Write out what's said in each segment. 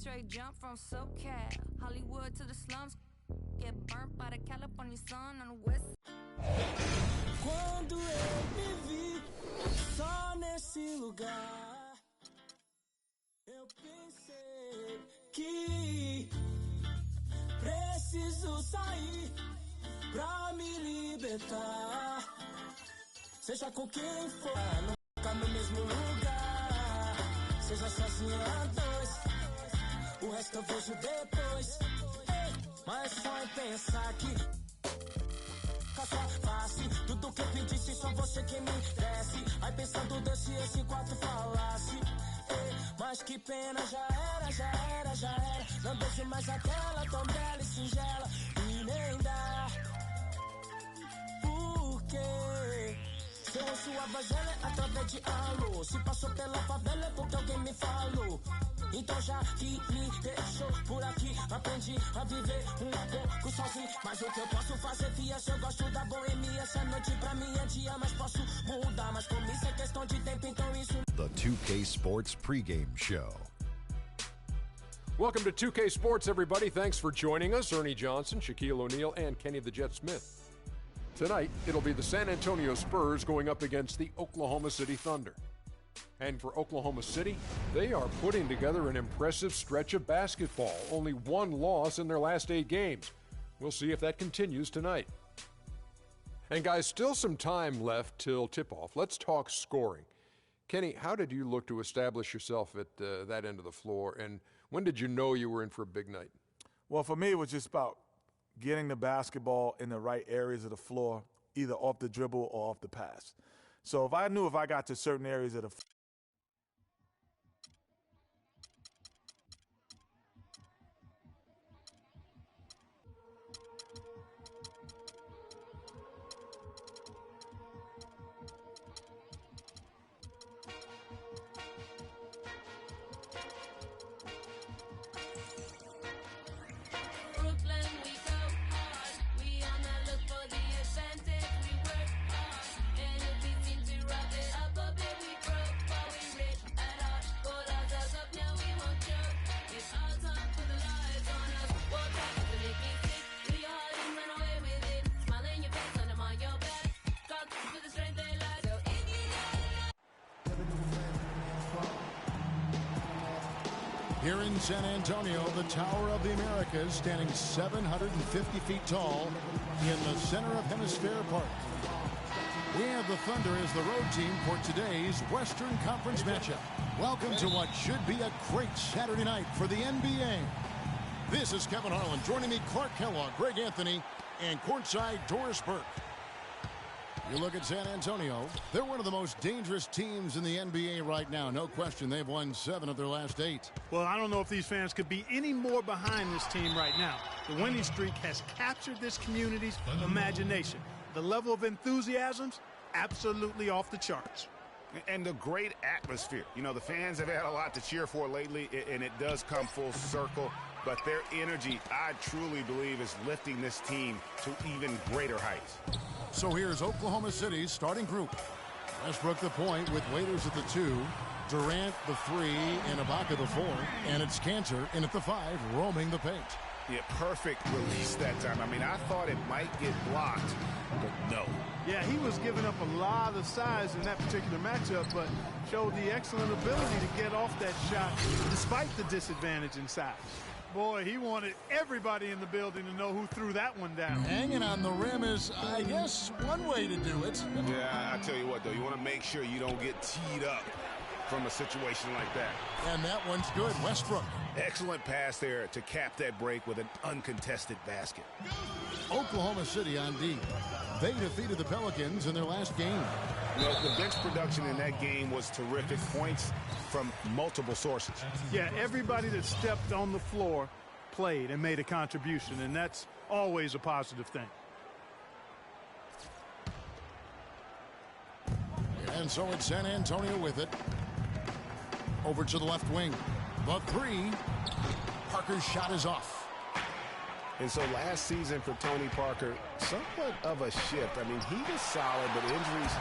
straight jump from SoCal, Hollywood to the slums. Get burnt by the California sun on the west. Quando eu me vi só nesse lugar, eu pensei que preciso sair pra me libertar. Seja com quem for, não ficar no mesmo lugar. Seja sozinho a dois, o resto eu vejo depois. Mas só em pensar que com a sua face, tudo que eu pedisse, só você que me desse. Aí pensando Deus se esse quarto falasse. Mas que pena, já era. Não deixo mais a tela tão bela e singela. E nem dá. Porque seu rosto a voz é através de alô. Se passou pela favela é porque alguém me falou. Então já que me deixou por aqui, aprendi a viver pouco sozinho. Mas o que eu posso fazer, fia, se eu gosto da boemia. Essa noite pra mim é dia, mas posso mudar. Mas como isso é questão de tempo, então isso... The 2K Sports pregame show. Welcome to 2K Sports, everybody. Thanks for joining us. Ernie Johnson, Shaquille O'Neal, and Kenny the Jet Smith. Tonight, it'll be the San Antonio Spurs going up against the Oklahoma City Thunder. And for Oklahoma City, they are putting together an impressive stretch of basketball. Only one loss in their last 8 games. We'll see if that continues tonight. And guys, still some time left till tip-off. Let's talk scoring. Kenny, how did you look to establish yourself at that end of the floor, and when did you know you were in for a big night? Well, for me, it was just about getting the basketball in the right areas of the floor, either off the dribble or off the pass. So if I knew if I got to certain areas of the floor, Here in San Antonio, the Tower of the Americas, standing 750 feet tall in the center of Hemisphere Park. We have the Thunder as the road team for today's Western Conference matchup. Welcome to what should be a great Saturday night for the NBA. This is Kevin Harlan. Joining me, Clark Kellogg, Greg Anthony, and courtside Doris Burke. You look at San Antonio, they're one of the most dangerous teams in the NBA right now. No question, they've won 7 of their last 8. Well, I don't know if these fans could be any more behind this team right now. The winning streak has captured this community's imagination. The level of enthusiasm's absolutely off the charts. And the great atmosphere. You know, the fans have had a lot to cheer for lately, and it does come full circle. But their energy, I truly believe, is lifting this team to even greater heights. So here's Oklahoma City's starting group. Westbrook the point with Waiters at the 2, Durant the 3, and Ibaka the 4, and it's Cantor in at the 5, roaming the paint. Yeah, perfect release that time. I mean, I thought it might get blocked, but no. Yeah, he was giving up a lot of size in that particular matchup, but showed the excellent ability to get off that shot despite the disadvantage in size. Boy, he wanted everybody in the building to know who threw that one down. Hanging on the rim is, I guess, one way to do it. Yeah, I tell you what, though, you want to make sure you don't get teed up from a situation like that. And that one's good. Westbrook. Excellent pass there to cap that break with an uncontested basket. Oklahoma City on D. They defeated the Pelicans in their last game. You know, the bench production in that game was terrific. Points from multiple sources. Yeah, everybody that stepped on the floor played and made a contribution, and that's always a positive thing. And so it's San Antonio with it. Over to the left wing. The 3. Parker's shot is off. And so last season for Tony Parker, somewhat of a shift. I mean, he was solid, but injuries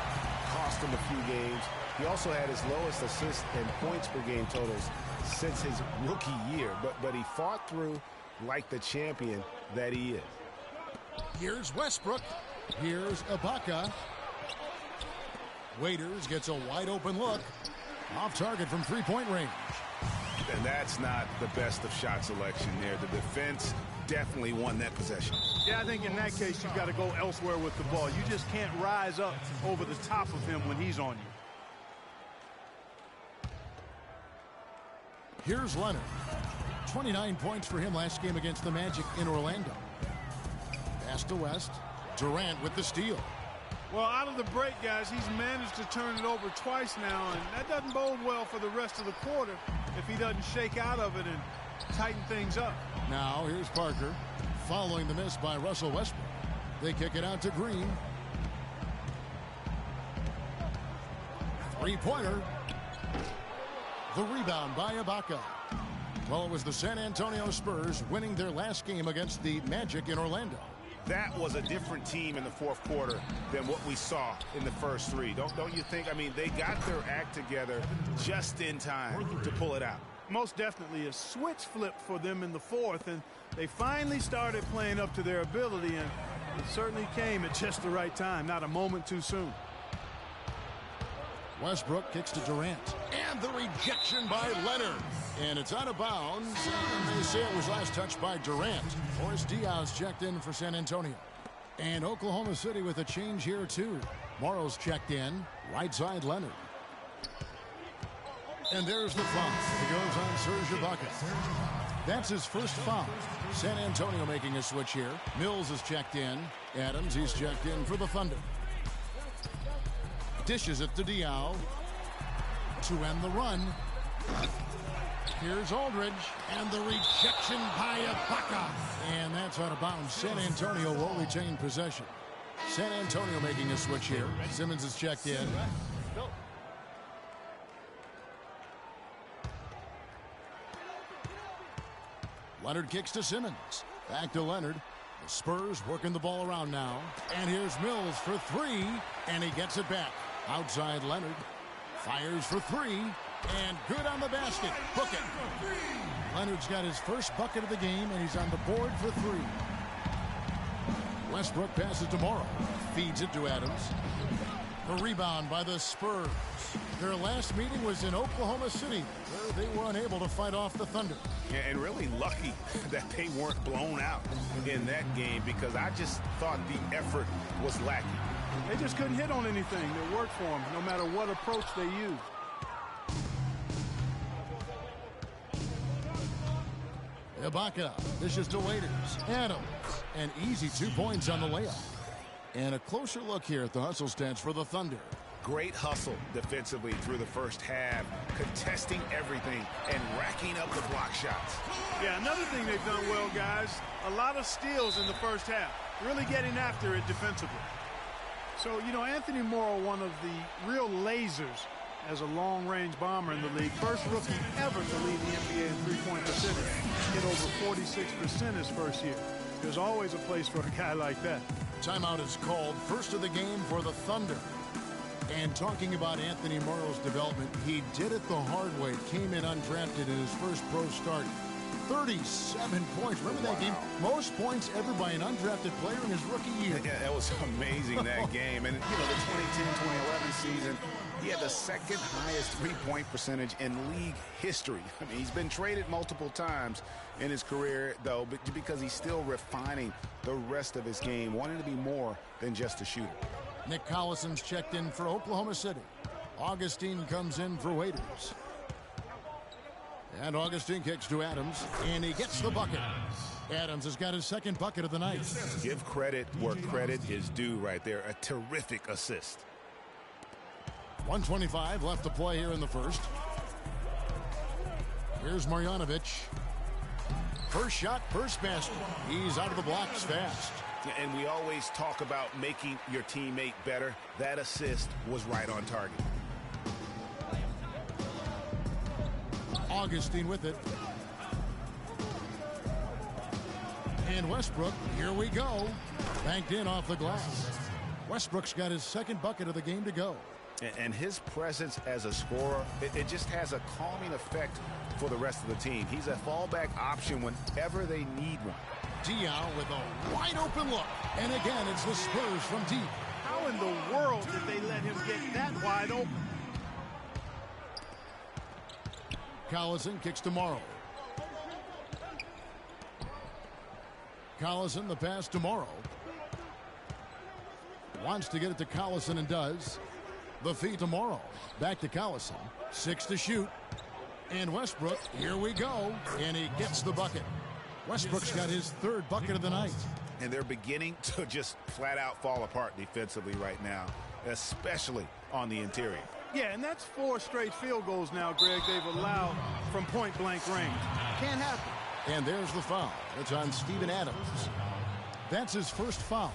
cost him a few games. He also had his lowest assists and points per game totals since his rookie year, but he fought through like the champion that he is. Here's Westbrook. Here's Ibaka. Waiters gets a wide open look. Off target from three-point range. And that's not the best of shot selection there. The defense definitely won that possession. Yeah, I think in that case, you've got to go elsewhere with the ball. You just can't rise up over the top of him when he's on you. Here's Leonard. 29 points for him last game against the Magic in Orlando. Pass to West. Durant with the steal. Well, out of the break, guys, he's managed to turn it over twice now, and that doesn't bode well for the rest of the quarter if he doesn't shake out of it and tighten things up. Now, here's Parker. Following the miss by Russell Westbrook. They kick it out to Green. Three-pointer. The rebound by Ibaka. Well, it was the San Antonio Spurs winning their last game against the Magic in Orlando. That was a different team in the fourth quarter than what we saw in the first three. Don't you think? I mean, they got their act together just in time to pull it out. Most definitely a switch flip for them in the fourth, and they finally started playing up to their ability, and it certainly came at just the right time, not a moment too soon. Westbrook kicks to Durant. And the rejection by Leonard. And it's out of bounds. And they say it was last touched by Durant. Boris Diaz checked in for San Antonio. And Oklahoma City with a change here, too. Morrow's checked in. Right side, Leonard. And there's the foul. It goes on Serge Ibaka. That's his first foul. San Antonio making a switch here. Mills is checked in. Adams, he's checked in for the Thunder. Dishes it to Diaw to end the run. Here's Aldridge, and the rejection by Ibaka. And that's out of bounds. San Antonio will retain possession. San Antonio making a switch here. Simmons is checked in. Leonard kicks to Simmons. Back to Leonard. The Spurs working the ball around now. And here's Mills for three, and he gets it back. Outside Leonard. Fires for three. And good on the basket. Book it. Leonard's got his first bucket of the game, and he's on the board for three. Westbrook passes to Morrow. Feeds it to Adams. The rebound by the Spurs. Their last meeting was in Oklahoma City, where they were unable to fight off the Thunder. Yeah, and really lucky that they weren't blown out in that game, because I just thought the effort was lacking. They just couldn't hit on anything that worked for them, no matter what approach they used. Ibaka dishes to Waiters. Adams, an easy 2 points on the layup. And a closer look here at the hustle stats for the Thunder. Great hustle defensively through the first half, contesting everything and racking up the block shots. Yeah, another thing they've done well, guys, a lot of steals in the first half, really getting after it defensively. So, you know, Anthony Morrow, one of the real lasers as a long-range bomber in the league. First rookie ever to lead the NBA in three-point percentage. Hit over 46% his first year. There's always a place for a guy like that. Timeout is called. First of the game for the Thunder. And talking about Anthony Morrow's development, he did it the hard way. Came in undrafted in his first pro start. 37 points. Remember that game? Most points ever by an undrafted player in his rookie year. Yeah, that was amazing, that game. And, you know, the 2010-2011 season, he had the second highest three-point percentage in league history. I mean, he's been traded multiple times in his career, though, because he's still refining the rest of his game, wanting to be more than just a shooter. Nick Collison's checked in for Oklahoma City. Augustine comes in for Waiters. And Augustine kicks to Adams, and he gets the bucket. Adams has got his second bucket of the night. Give credit where credit is due right there. A terrific assist. 1:25 left to play here in the first. Here's Marjanovic. First shot, first basket. He's out of the blocks fast. And we always talk about making your teammate better. That assist was right on target. Augustine with it. And Westbrook, here we go. Banked in off the glass. Westbrook's got his second bucket of the game to go. And his presence as a scorer, it just has a calming effect for the rest of the team. He's a fallback option whenever they need one. Diao with a wide open look. And again, it's the Spurs from deep. How in the world did they let him get that wide open? Collison kicks to Morrow. Collison, the pass to Morrow. Wants to get it to Collison and does. The feed to Morrow. Back to Collison. 6 to shoot. And Westbrook, here we go. And he gets the bucket. Westbrook's got his 3rd bucket of the night. And they're beginning to just flat out fall apart defensively right now, especially on the interior. Yeah, and that's 4 straight field goals now, Greg, they've allowed from point-blank range. Can't happen. And there's the foul. It's on Steven Adams. That's his first foul.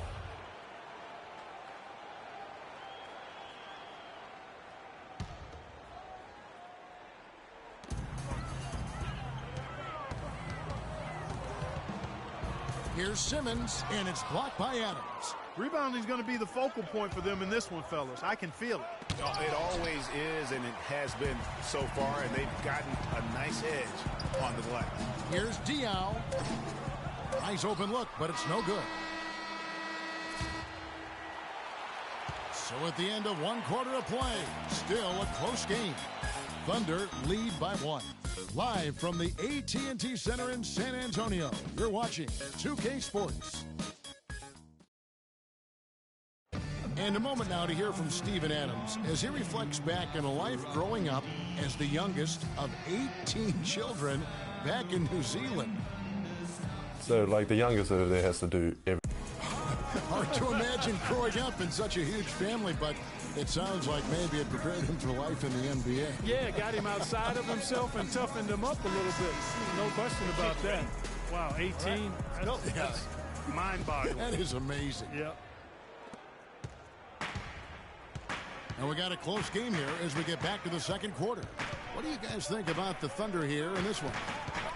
Here's Simmons, and it's blocked by Adams. Rebounding is going to be the focal point for them in this one, fellas. I can feel it. It always is, and it has been so far, and they've gotten a nice edge on the glass. Here's Diao. Nice open look, but it's no good. So at the end of 1 quarter of play, still a close game. Thunder lead by 1. Live from the AT&T Center in San Antonio, you're watching 2K Sports. And a moment now to hear from Steven Adams as he reflects back on a life growing up as the youngest of 18 children back in New Zealand. So, like, the youngest over there has to do everything. Hard to imagine growing up in such a huge family, but it sounds like maybe it prepared him for life in the NBA. Yeah, got him outside of himself and toughened him up a little bit. No question about that. Wow, 18? That's mind-boggling. That is amazing. Yep. And we got a close game here as we get back to the 2nd quarter. What do you guys think about the Thunder here in this one?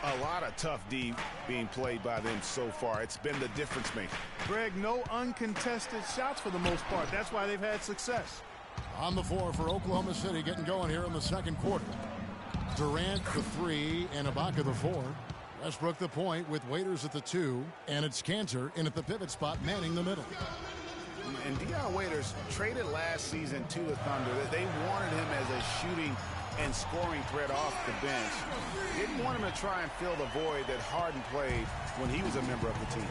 A lot of tough D being played by them so far. It's been the difference maker. Greg, no uncontested shots for the most part. That's why they've had success. On the floor for Oklahoma City, getting going here in the 2nd quarter. Durant the 3 and Ibaka the 4. Westbrook the point with Waiters at the 2, and it's Cantor in at the pivot spot manning the middle. And Dion Waiters traded last season to the Thunder. They wanted him as a shooting and scoring threat off the bench. Didn't want him to try and fill the void that Harden played when he was a member of the team.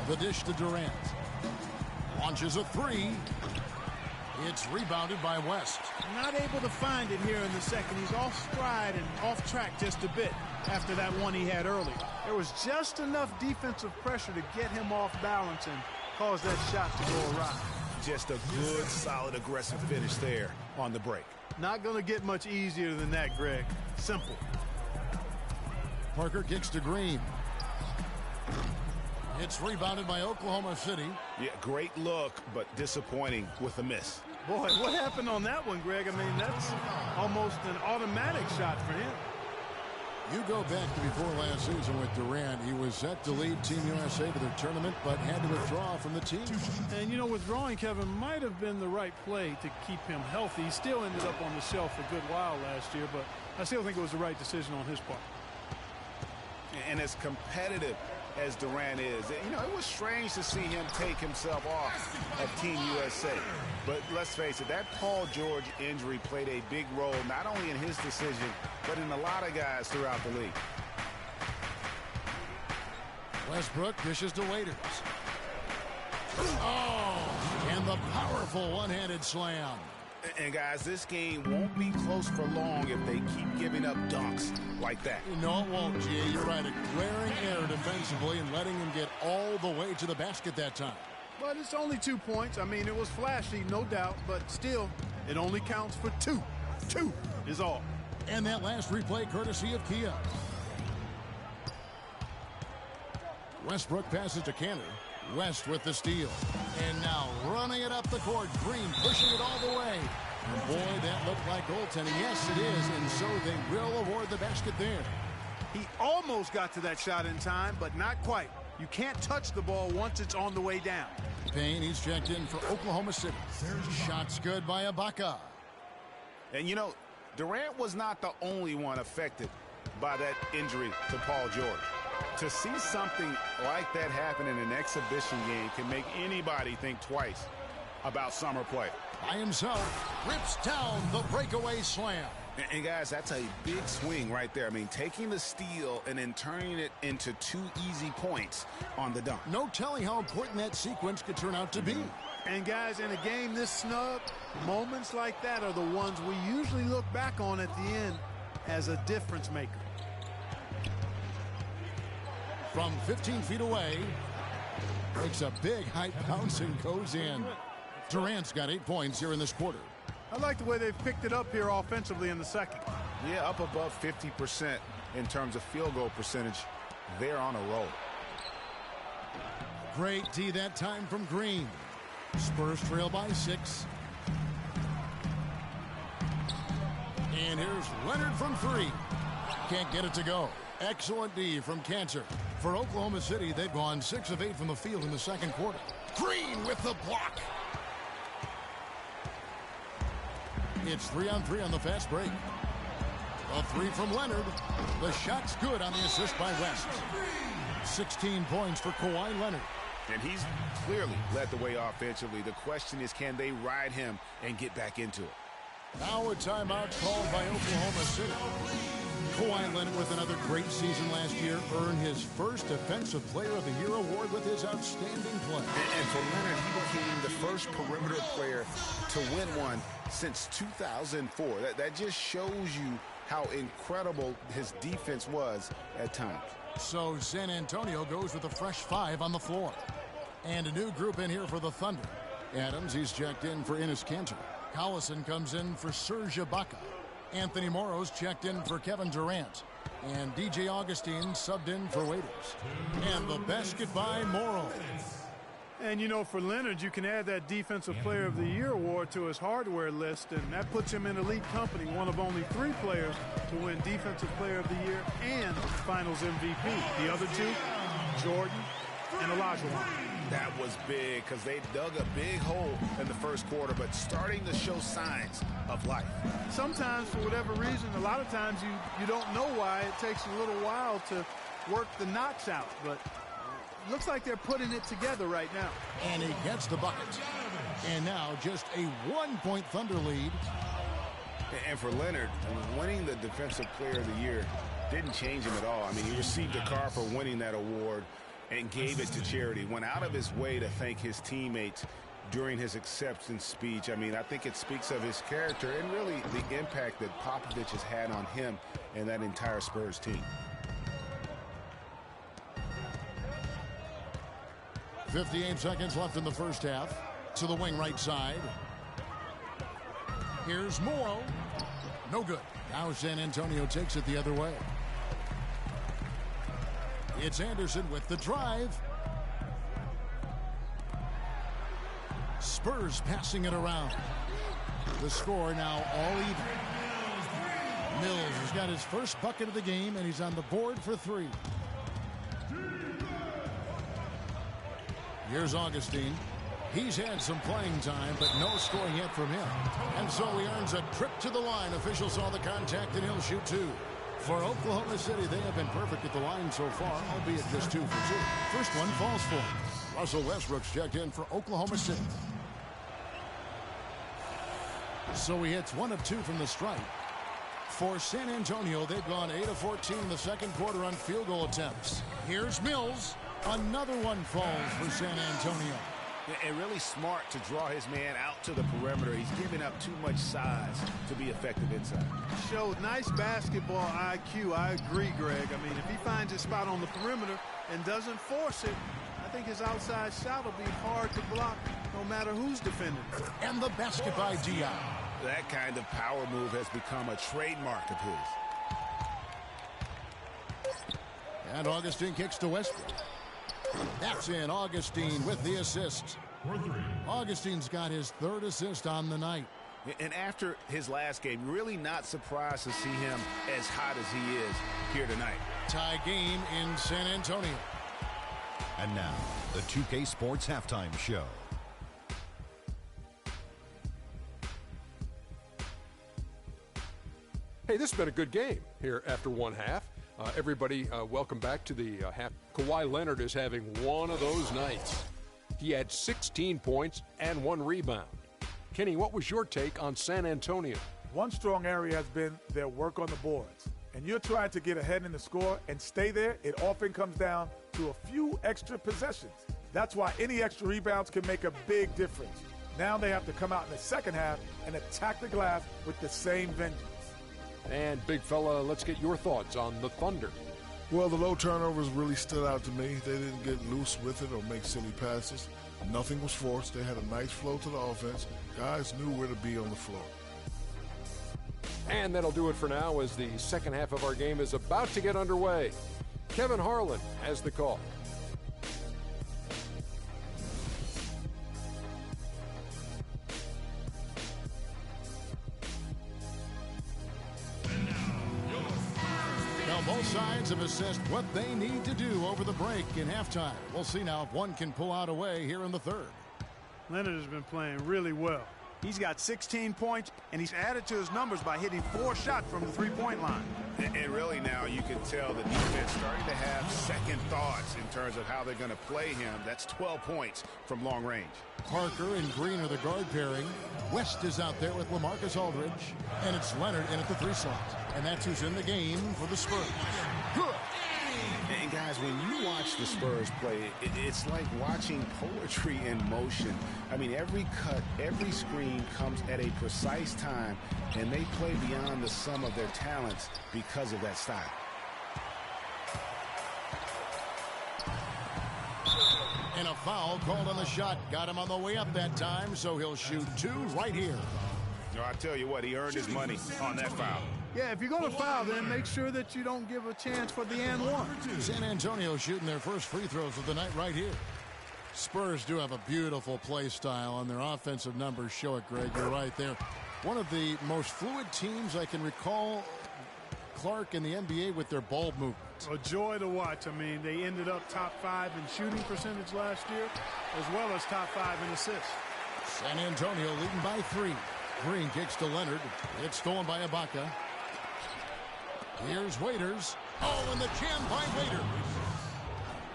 The dish to Durant. Launches a 3. It's rebounded by West. Not able to find it here in the second. He's off stride and off track just a bit after that one he had early. There was just enough defensive pressure to get him off balance and cause that shot to go awry. Just a good, solid, aggressive finish there on the break. Not going to get much easier than that, Greg. Simple. Parker kicks to Green. It's rebounded by Oklahoma City. Yeah, great look, but disappointing with a miss. Boy, what happened on that one, Greg? I mean, that's almost an automatic shot for him. You go back to before last season with Durant. He was set to lead Team USA to the tournament, but had to withdraw from the team. And, you know, withdrawing, Kevin, might have been the right play to keep him healthy. He still ended up on the shelf a good while last year, but I still think it was the right decision on his part. And as competitive as Durant is, you know, it was strange to see him take himself off of Team USA. But let's face it, that Paul George injury played a big role, not only in his decision, but in a lot of guys throughout the league. Westbrook dishes to Waiters. Oh, and the powerful one-handed slam. And guys, this game won't be close for long if they keep giving up dunks like that. No, it won't, G. You're right. A glaring error defensively and letting him get all the way to the basket that time. But it's only 2 points. I mean, it was flashy, no doubt, but still, it only counts for 2. 2 is all. And that last replay courtesy of Kia. Westbrook passes to Cantor. West with the steal. And now running it up the court. Green pushing it all the way. And boy, that looked like goaltending. Yes, it is. And so they will award the basket there. He almost got to that shot in time, but not quite. You can't touch the ball once it's on the way down. Payne, he's checked in for Oklahoma City. Shots good by Ibaka. And you know, Durant was not the only one affected by that injury to Paul George. To see something like that happen in an exhibition game can make anybody think twice about summer play. By himself, rips down the breakaway slam. And guys, that's a big swing right there. I mean, taking the steal and then turning it into 2 easy points on the dunk. No telling how important that sequence could turn out to be. And guys, in a game this snug, moments like that are the ones we usually look back on at the end as a difference maker. From 15 feet away, makes a big high bounce and goes in. Durant's got 8 points here in this quarter. I like the way they've picked it up here offensively in the second. Yeah, up above 50% in terms of field goal percentage. They're on a roll. Great D that time from Green. Spurs trail by 6. And here's Leonard from 3. Can't get it to go. Excellent D from Cantor. For Oklahoma City, they've gone 6 of 8 from the field in the second quarter. Green with the block. It's 3-on-3 on the fast break. A 3 from Leonard. The shot's good on the assist by West. 16 points for Kawhi Leonard. And he's clearly led the way offensively. The question is, can they ride him and get back into it? Now a timeout called by Oklahoma City. Kawhi Leonard, with another great season last year, earned his first Defensive Player of the Year award with his outstanding play. And for Leonard, he became the first perimeter player to win one since 2004. That just shows you how incredible his defense was at times. So San Antonio goes with a fresh 5 on the floor. And a new group in here for the Thunder. Adams, he's checked in for Enes Kanter. Collison comes in for Serge Ibaka. Anthony Morrow's checked in for Kevin Durant. And DJ Augustine subbed in for Waiters. And the basket by Morrow. And you know, for Leonard, you can add that Defensive Player of the Year award to his hardware list, and that puts him in elite company, one of only 3 players to win Defensive Player of the Year and Finals MVP. The other 2, Jordan and Olajuwon. That was big because they dug a big hole in the first quarter, but starting to show signs of life. Sometimes, for whatever reason, a lot of times you don't know why. It takes a little while to work the knots out, but looks like they're putting it together right now. And he gets the bucket. And now just a 1-point Thunder lead. And for Leonard, winning the Defensive Player of the Year didn't change him at all. I mean, he received a car for winning that award and gave it to charity. Went out of his way to thank his teammates during his acceptance speech. I mean, I think it speaks of his character and really the impact that Popovich has had on him and that entire Spurs team. 58 seconds left in the first half. To the wing right side. Here's Morrow. No good. Now San Antonio takes it the other way. It's Anderson with the drive. Spurs passing it around. The score now all even. Mills has got his first bucket of the game, and he's on the board for 3. Here's Augustine. He's had some playing time, but no scoring yet from him. And so he earns a trip to the line. Officials saw the contact, and he'll shoot 2. For Oklahoma City, they have been perfect at the line so far, albeit just 2 for 2. First one falls for him. Russell Westbrook's checked in for Oklahoma City. So he hits 1 of 2 from the stripe. For San Antonio, they've gone 8 of 14 in the second quarter on field goal attempts. Here's Mills. Another one falls for San Antonio. And really smart to draw his man out to the perimeter. He's giving up too much size to be effective inside. Showed nice basketball IQ. I agree, Greg. I mean, if he finds his spot on the perimeter and doesn't force it, I think his outside shot will be hard to block no matter who's defending. And the basket by Dion. That kind of power move has become a trademark of his. And Augustine kicks to Westbrook. That's in. Augustine with the assist. Augustine's got his 3rd assist on the night. And after his last game, really not surprised to see him as hot as he is here tonight. Tie game in San Antonio. And now, the 2K Sports Halftime Show. Hey, this has been a good game here after one half. Everybody, welcome back to the half. Kawhi Leonard is having one of those nights. He had 16 points and 1 rebound. Kenny, what was your take on San Antonio? One strong area has been their work on the boards. And you're trying to get ahead in the score and stay there, it often comes down to a few extra possessions. That's why any extra rebounds can make a big difference. Now they have to come out in the second half and attack the glass with the same vengeance. And big fella, let's get your thoughts on the Thunder. Well, the low turnovers really stood out to me. They didn't get loose with it or make silly passes. Nothing was forced. They had a nice flow to the offense. Guys knew where to be on the floor. And that'll do it for now as the second half of our game is about to get underway. Kevin Harlan has the call. Now both sides have assessed what they need to do over the break in halftime. We'll see now if one can pull out a way here in the third. Leonard has been playing really well. He's got 16 points, and he's added to his numbers by hitting 4 shots from the three-point line. And really now you can tell the defense starting to have second thoughts in terms of how they're going to play him. That's 12 points from long range. Parker and Green are the guard pairing. West is out there with LaMarcus Aldridge. And it's Leonard in at the 3 slot. And that's who's in the game for the Spurs. Good. And guys, when you watch the Spurs play, it's like watching poetry in motion. I mean, every cut, every screen comes at a precise time, and they play beyond the sum of their talents because of that style. And a foul called on the shot. Got him on the way up that time, so he'll shoot 2 right here. No, I tell you what, he earned his money on that foul. Yeah, if you're going to foul, then make sure that you don't give a chance for the and one. San Antonio shooting their first free throws of the night right here. Spurs do have a beautiful play style, and their offensive numbers show it, Greg. You're right there. One of the most fluid teams I can recall, Clark, in the NBA with their ball movement. A joy to watch. I mean, they ended up top 5 in shooting percentage last year, as well as top 5 in assists. San Antonio leading by 3. Green kicks to Leonard. It's stolen by Ibaka. Here's Waiters. Oh, and the jam by Waiters.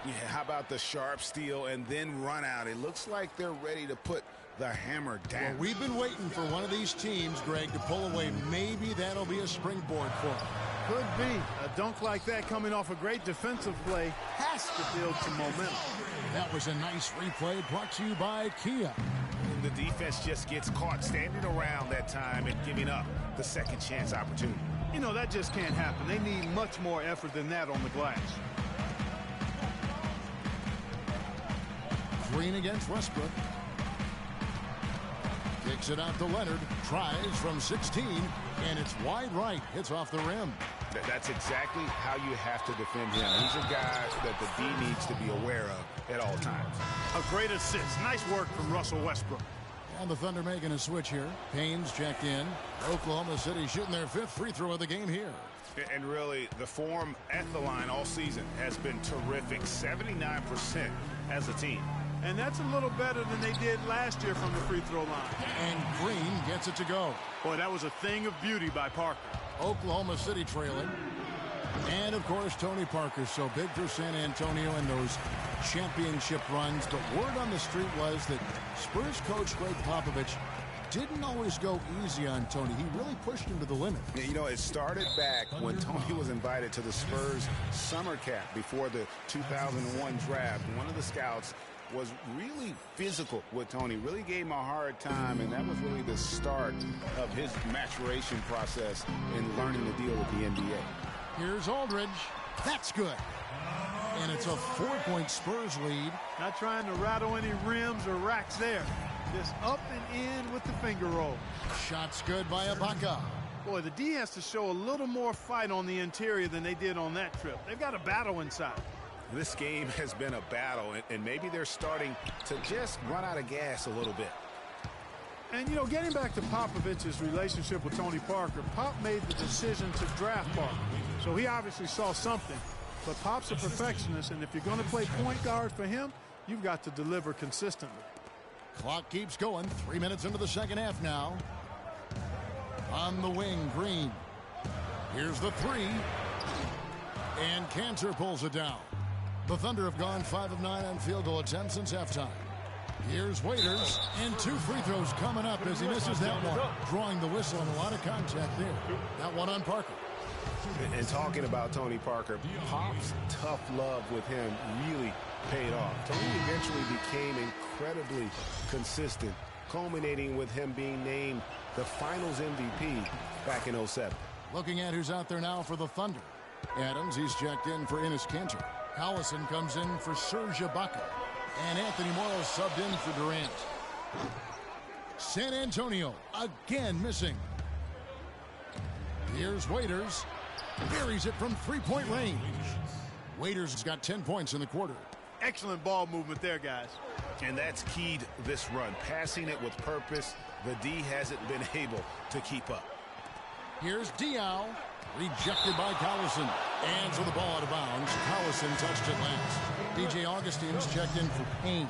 Yeah, how about the sharp steal and then run out? It looks like they're ready to put the hammer down. Well, we've been waiting for one of these teams, Greg, to pull away. Maybe that'll be a springboard for them. Could be. A dunk like that coming off a great defensive play has to build some momentum. That was a nice replay brought to you by Kia. The defense just gets caught standing around that time and giving up the second chance opportunity. You know, that just can't happen. They need much more effort than that on the glass. Green against Westbrook. Kicks it out to Leonard. Tries from 16, and it's wide right. Hits off the rim. That's exactly how you have to defend him. He's a guy that the D needs to be aware of at all times. A great assist. Nice work from Russell Westbrook. And the Thunder making a switch here. Payne's checked in. Oklahoma City shooting their 5th free throw of the game here. And really, the form at the line all season has been terrific. 79% as a team. And that's a little better than they did last year from the free throw line. And Green gets it to go. Boy, that was a thing of beauty by Parker. Oklahoma City trailing. And, of course, Tony Parker. So big for San Antonio in those championship runs. But word on the street was that Spurs coach Greg Popovich didn't always go easy on Tony. He really pushed him to the limit. Yeah, you know, it started back when Tony was invited to the Spurs summer camp before the 2001 draft. One of the scouts was really physical with Tony, really gave him a hard time, and that was really the start of his maturation process in learning to deal with the NBA. Here's Aldridge. That's good. And it's a 4-point Spurs lead. Not trying to rattle any rims or racks there. Just up and in with the finger roll. Shot's good by Ibaka. Boy, the D has to show a little more fight on the interior than they did on that trip. They've got a battle inside. This game has been a battle, and maybe they're starting to just run out of gas a little bit. And, you know, getting back to Popovich's relationship with Tony Parker, Pop made the decision to draft Parker. So he obviously saw something. But Pop's a perfectionist, and if you're going to play point guard for him, you've got to deliver consistently. Clock keeps going. 3 minutes into the second half now. On the wing, Green. Here's the three. And Cantor pulls it down. The Thunder have gone 5 of 9 on field goal attempts since halftime. Here's Waiters, and 2 free throws coming up as he misses that one. Drawing the whistle and a lot of contact there. That one on Parker. And talking about Tony Parker, Pop's tough love with him really paid off. Tony eventually became incredibly consistent, culminating with him being named the Finals MVP back in 07. Looking at who's out there now for the Thunder. Adams, he's checked in for Enes Kanter. Collison comes in for Serge Ibaka. And Anthony Morrow subbed in for Durant. San Antonio again missing. Here's Waiters. Buries it from three-point range. Waiters has got 10 points in the quarter. Excellent ball movement there, guys. And that's keyed this run. Passing it with purpose. The D hasn't been able to keep up. Here's Diaw. Rejected by Collison. And so the ball out of bounds. Collison touched it last. DJ Augustine's checked in for Payne.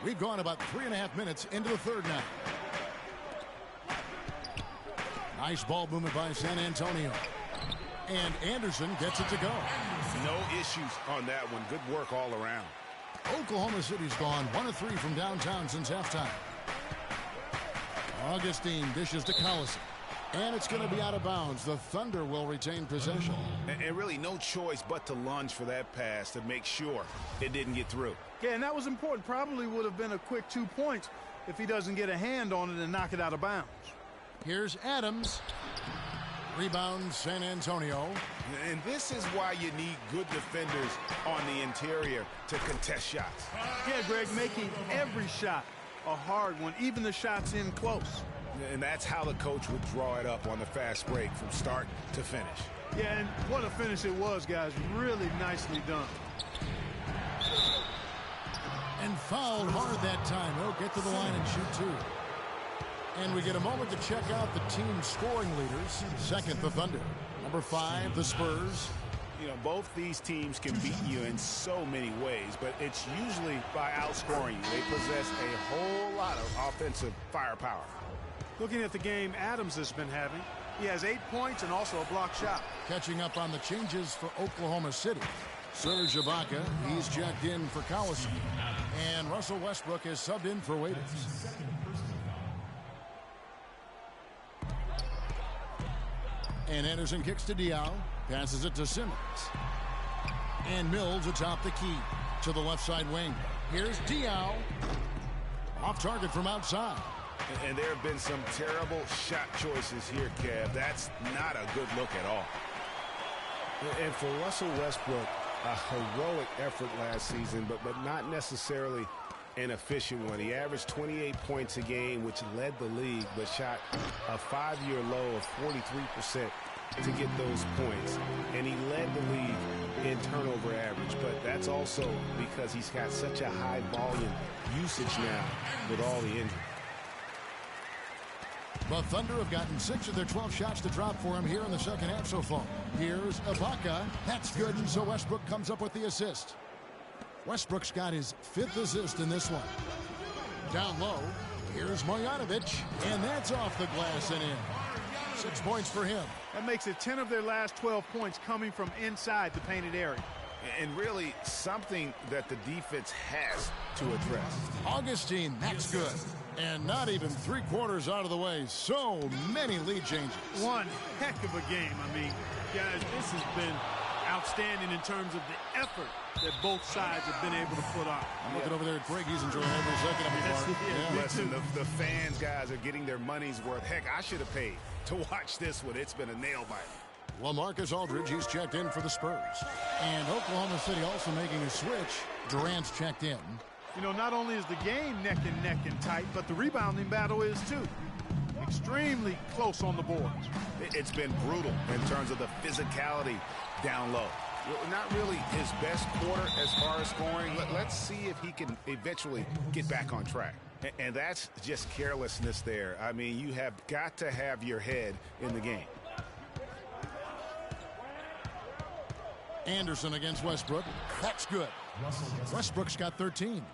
We've gone about 3.5 minutes into the third now. Nice ball movement by San Antonio. And Anderson gets it to go. No issues on that one. Good work all around. Oklahoma City's gone 1 of 3 from downtown since halftime. Augustine dishes to Collison. And it's going to be out of bounds. The Thunder will retain possession. And really no choice but to lunge for that pass to make sure it didn't get through. Yeah, and that was important. Probably would have been a quick 2 points if he doesn't get a hand on it and knock it out of bounds. Here's Adams. Rebound San Antonio. And this is why you need good defenders on the interior to contest shots. Yeah, Greg, making every shot a hard one, even the shots in close. And that's how the coach would draw it up on the fast break from start to finish. Yeah, and what a finish it was, guys. Really nicely done. And fouled hard that time. He'll get to the line and shoot 2. And we get a moment to check out the team's scoring leaders. Second, the Thunder. Number 5, the Spurs. You know, both these teams can beat you in so many ways, but it's usually by outscoring you. They possess a whole lot of offensive firepower. Looking at the game Adams has been having, he has 8 points and also a block shot. Catching up on the changes for Oklahoma City. Serge Ibaka, he's checked in for Collison. And Russell Westbrook is subbed in for Waiters. And Anderson kicks to Diaw. Passes it to Simmons. And Mills atop the key to the left side wing. Here's Diaw. Off target from outside. And there have been some terrible shot choices here, Kev. That's not a good look at all. And for Russell Westbrook, a heroic effort last season, but not necessarily an efficient one. He averaged 28 points a game, which led the league, but shot a 5-year low of 43% to get those points. And he led the league in turnover average, but that's also because he's got such a high volume usage now with all the injuries. The Thunder have gotten 6 of their 12 shots to drop for him here in the second half so far. Here's Ibaka. That's good, and so Westbrook comes up with the assist. Westbrook's got his 5th assist in this one. Down low, here's Marjanovic, and that's off the glass and in. 6 points for him. That makes it 10 of their last 12 points coming from inside the painted area. And really something that the defense has to address. Augustine, that's good. And not even 3/4 out of the way. So many lead changes. One heck of a game. I mean, guys, this has been outstanding in terms of the effort that both sides have been able to put on. I'm looking over there at Craig. He's enjoying every second of it. Listen, the fans, guys, are getting their money's worth. Heck, I should have paid to watch this one. It's been a nail-biter. LaMarcus Aldridge, he's checked in for the Spurs. And Oklahoma City also making a switch. Durant's checked in. You know, not only is the game neck and tight, but the rebounding battle is too. Extremely close on the boards. It's been brutal in terms of the physicality down low. Not really his best quarter as far as scoring. Let's see if he can eventually get back on track. And that's just carelessness there. I mean, you have got to have your head in the game. Anderson against Westbrook. That's good. Westbrook's got 13.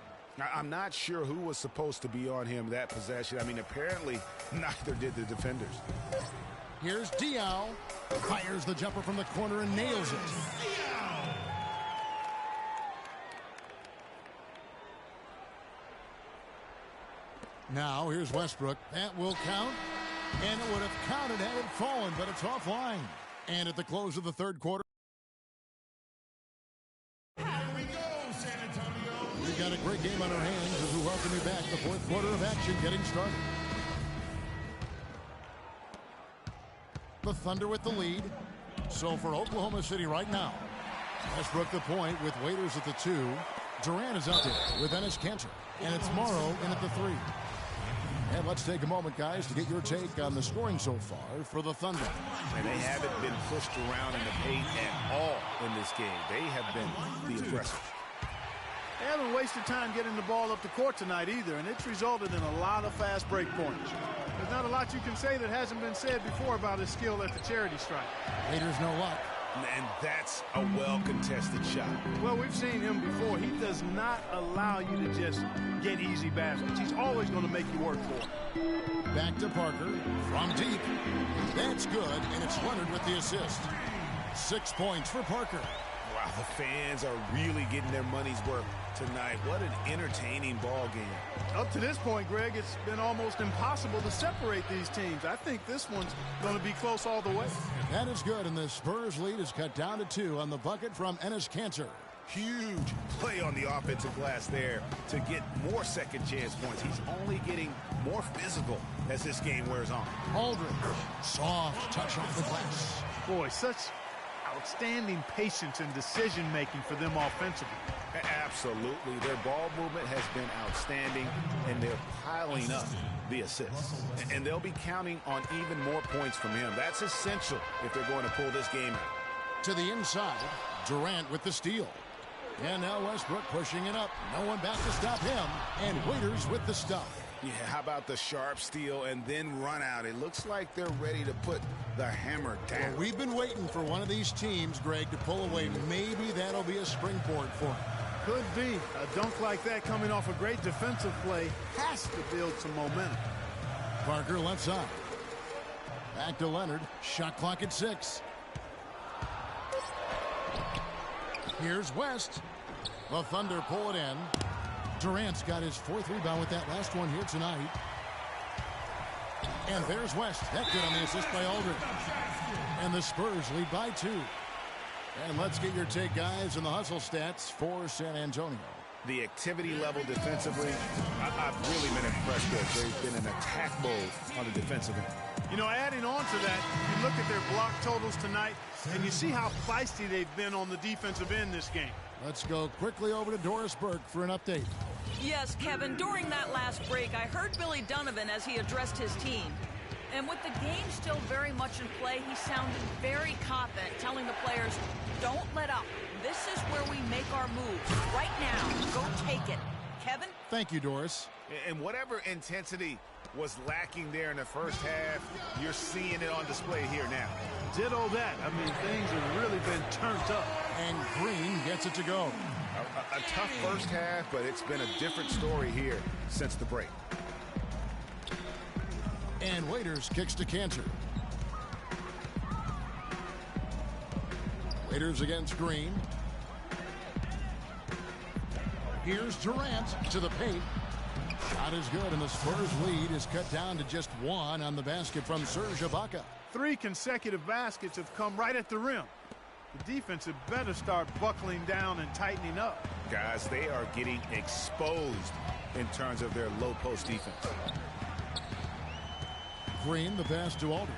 I'm not sure who was supposed to be on him that possession. I mean, apparently neither did the defenders. Here's Diaw. Fires the jumper from the corner and nails it. Now here's Westbrook. That will count. And it would have counted had it fallen, but it's offline. And at the close of the third quarter, Here we go, San Antonio. we've got a great game on our hands as we welcome you back. The fourth quarter of action getting started. The Thunder with the lead. So for Oklahoma City right now, Westbrook the point with Waiters at the 2. Durant is out there with Enes Kanter. And it's Morrow in at the 3. And let's take a moment, guys, to get your take on the scoring so far for the Thunder. And they haven't been pushed around in the paint at all in this game. They have been the aggressors. They haven't wasted time getting the ball up the court tonight either, and it's resulted in a lot of fast break points. There's not a lot you can say that hasn't been said before about his skill at the charity stripe. Waiters no luck. And that's a well-contested shot. Well, we've seen him before. He does not allow you to just get easy baskets. He's always going to make you work for it. Back to Parker from deep. That's good, and it's Leonard with the assist. 6 points for Parker. Wow, the fans are really getting their money's worth tonight. What an entertaining ball game. Up to this point, Greg, it's been almost impossible to separate these teams. I think this one's going to be close all the way. That is good, and the Spurs lead is cut down to 2 on the bucket from Enes Kanter. Huge play on the offensive glass there to get more second chance points. He's only getting more physical as this game wears on. Aldridge, soft touch off the glass. Boy, such outstanding patience and decision-making for them offensively. Absolutely. Their ball movement has been outstanding, and they're piling up the assists. And they'll be counting on even more points from him. That's essential if they're going to pull this game out. To the inside, Durant with the steal. And now Westbrook pushing it up. No one back to stop him. And Waiters with the stuff. Yeah, how about the sharp steal and then run out? It looks like they're ready to put the hammer down. Well, we've been waiting for one of these teams, Greg, to pull away. Maybe that'll be a springboard for him. Could be. A dunk like that coming off a great defensive play has to build some momentum. Parker left side. Back to Leonard. Shot clock at 6. Here's West. The Thunder pull it in. Durant's got his 4th rebound with that last one here tonight. And there's West. That's good on the assist by Aldridge. And the Spurs lead by 2. And let's get your take, guys, on the hustle stats for San Antonio. The activity level defensively, I've really been impressed with. They've been in attack mode on the defensive end. You know, adding on to that, you look at their block totals tonight, and you see how feisty they've been on the defensive end this game. Let's go quickly over to Doris Burke for an update. Yes, Kevin, during that last break, I heard Billy Donovan as he addressed his team. And with the game still very much in play, he sounded very confident, telling the players, don't let up. This is where we make our moves. Right now, go take it. Kevin? Thank you, Doris. And whatever intensity was lacking there in the first half, you're seeing it on display here now. Ditto that. I mean, things have really been turned up. And Green gets it to go. A tough first half, but it's been a different story here since the break. And Waiters kicks to Kanter. Waiters against Green. Here's Durant to the paint. Shot is good, and the Spurs lead is cut down to just 1 on the basket from Serge Ibaka. 3 consecutive baskets have come right at the rim. The defense had better start buckling down and tightening up. Guys, they are getting exposed in terms of their low post defense. Green, the pass to Aldridge.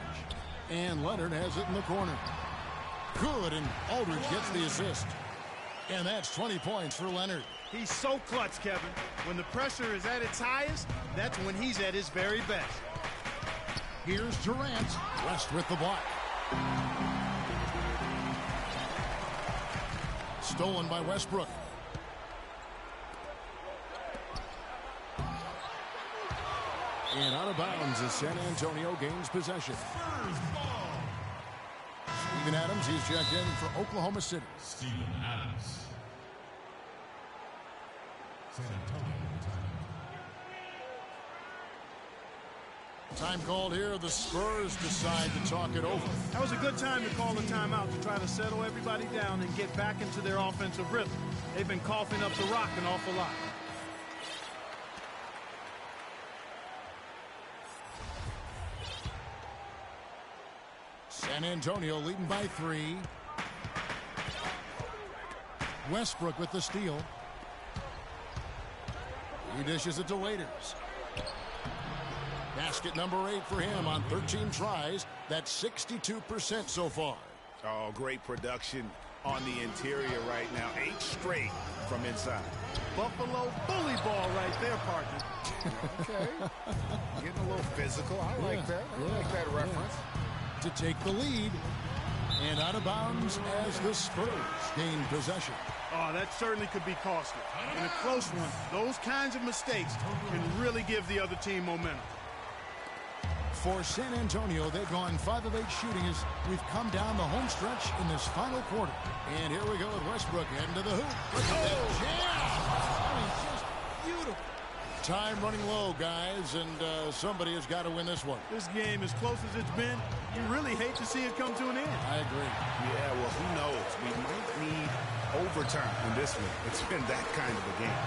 And Leonard has it in the corner. Good, and Aldridge gets the assist. And that's 20 points for Leonard. He's so clutch, Kevin. When the pressure is at its highest, that's when he's at his very best. Here's Durant. West with the block. Stolen by Westbrook. And out of bounds as San Antonio gains possession. Steven Adams, he's checked in for Oklahoma City. Steven Adams. San Antonio Time called here. The Spurs decide to talk it over. That was a good time to call a timeout to try to settle everybody down and get back into their offensive rhythm. They've been coughing up the rock an awful lot. San Antonio leading by 3. Westbrook with the steal. He dishes it to Waiters. Basket number 8 for him on 13 tries. That's 62% so far. Oh, great production on the interior right now. 8 straight from inside. Buffalo bully ball right there, partner. Okay. Getting a little physical. I like that. I like that reference. To take the lead. And out of bounds as the Spurs gain possession. Oh, that certainly could be costly. In a close one, those kinds of mistakes can really give the other team momentum. For San Antonio, they've gone 5 of 8 shooting as we've come down the home stretch in this final quarter. And here we go with Westbrook heading to the hoop. Look at that jam! I mean, just beautiful. Time running low, guys, and somebody has got to win this one. This game, as close as it's been, you really hate to see it come to an end. I agree. Yeah, well, who knows? We might need overtime in this one. It's been that kind of a game.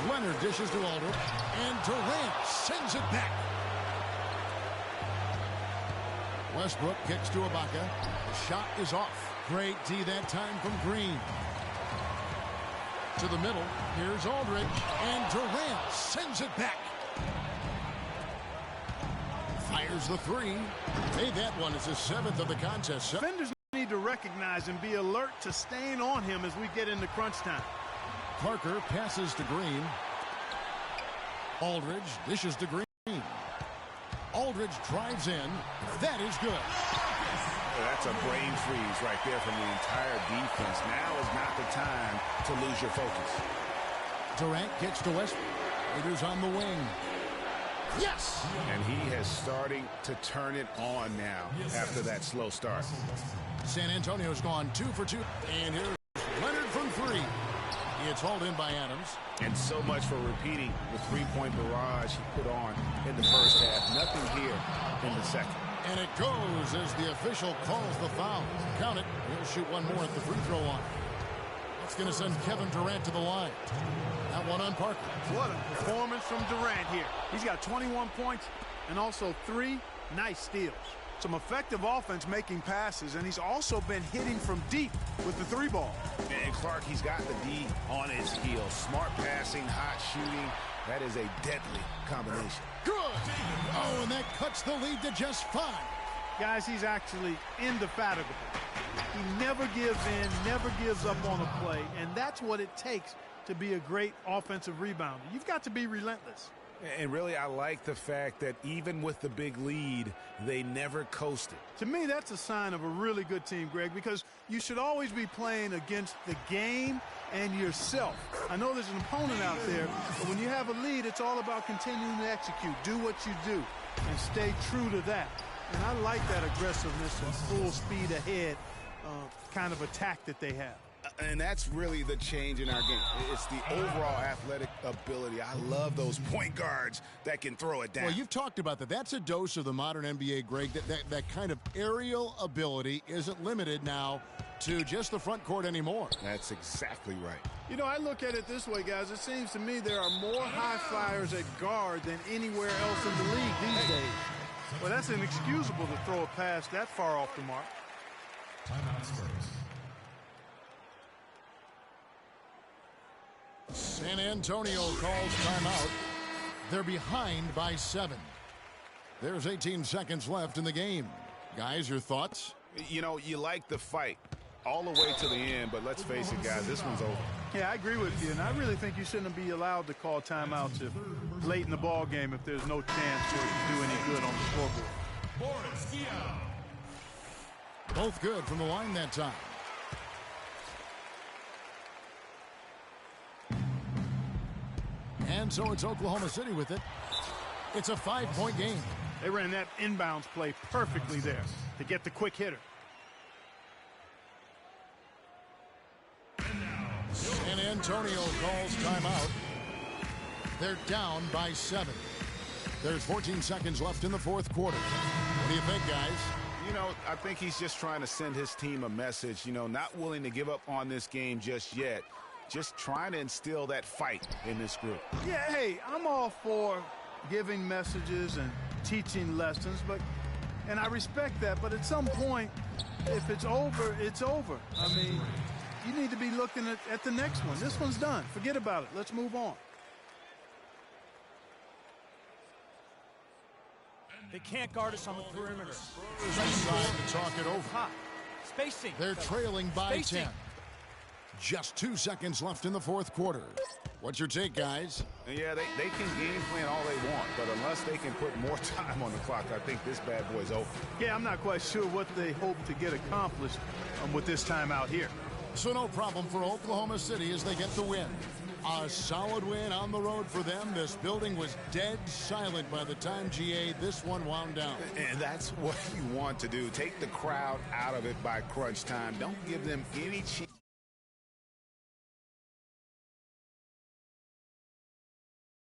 Leonard dishes to Aldridge, and Durant sends it back. Westbrook kicks to Ibaka. The shot is off. Great D that time from Green. To the middle. Here's Aldridge. And Durant sends it back. Fires the 3. Hey, that one is his 7th of the contest. Defenders need to recognize and be alert to staying on him as we get into crunch time. Parker passes to Green. Aldridge dishes to Green. Aldridge drives in. That is good. That's a brain freeze right there from the entire defense. Now is not the time to lose your focus. Durant kicks to Westbrook. Waiters on the wing. Yes! And he has starting to turn it on now after that slow start. San Antonio's gone 2 for 2. And here's Leonard from 3. It's hauled in by Adams. And so much for repeating the three-point barrage he put on in the first half. Nothing here in the second. And it goes as the official calls the foul. Count it. He'll shoot one more at the free throw line. That's going to send Kevin Durant to the line. That one on Parker. What a performance from Durant here. He's got 21 points and also 3 nice steals. Some effective offense making passes, and he's also been hitting from deep with the 3-ball. And Clark, he's got the D on his heels. Smart passing, hot shooting. That is a deadly combination. Good. Oh, and that cuts the lead to just 5. Guys, he's actually indefatigable. He never gives in, never gives up on a play, and that's what it takes to be a great offensive rebounder. You've got to be relentless. And really, I like the fact that even with the big lead, they never coasted. To me, that's a sign of a really good team, Greg, because you should always be playing against the game and yourself. I know there's an opponent out there, but when you have a lead, it's all about continuing to execute. Do what you do and stay true to that. And I like that aggressiveness and full speed ahead kind of attack that they have. And that's really the change in our game. It's the overall athletic ability. I love those point guards that can throw it down. Well, you've talked about that. That's a dose of the modern NBA, Greg. That kind of aerial ability isn't limited now to just the front court anymore. That's exactly right. You know, I look at it this way, guys. It seems to me there are more high flyers at guard than anywhere else in the league these days. Well, that's inexcusable to throw a pass that far off the mark. Timeout Spurs. San Antonio calls timeout. They're behind by 7. There's 18 seconds left in the game. Guys, your thoughts? You know, you like the fight all the way to the end, but let's face it, guys, this one's over. Yeah, I agree with you, and I really think you shouldn't be allowed to call timeouts late in the ball game if there's no chance for it to do any good on the scoreboard. Both good from the line that time. And so it's Oklahoma City with it. It's a 5-point game. They ran that inbounds play perfectly there. to get the quick hitter. San Antonio calls timeout. They're down by 7. There's 14 seconds left in the fourth quarter. What do you think, guys? You know, I think he's just trying to send his team a message, you know, not willing to give up on this game just yet. Just trying to instill that fight in this group. Yeah, hey, I'm all for giving messages and teaching lessons, and I respect that, but at some point, if it's over, it's over. I mean, you need to be looking at the next one. This one's done. Forget about it. Let's move on. They can't guard us on the perimeter. Trying to talk it over. Hot. Spacing. They're trailing by 10. Just 2 seconds left in the fourth quarter. What's your take, guys? Yeah, they can game plan all they want, but unless they can put more time on the clock, I think this bad boy's over. Yeah, I'm not quite sure what they hope to get accomplished with this time out here. So no problem for Oklahoma City as they get the win. A solid win on the road for them. This building was dead silent by the time, GA, this one wound down. And that's what you want to do. Take the crowd out of it by crunch time. Don't give them any chance.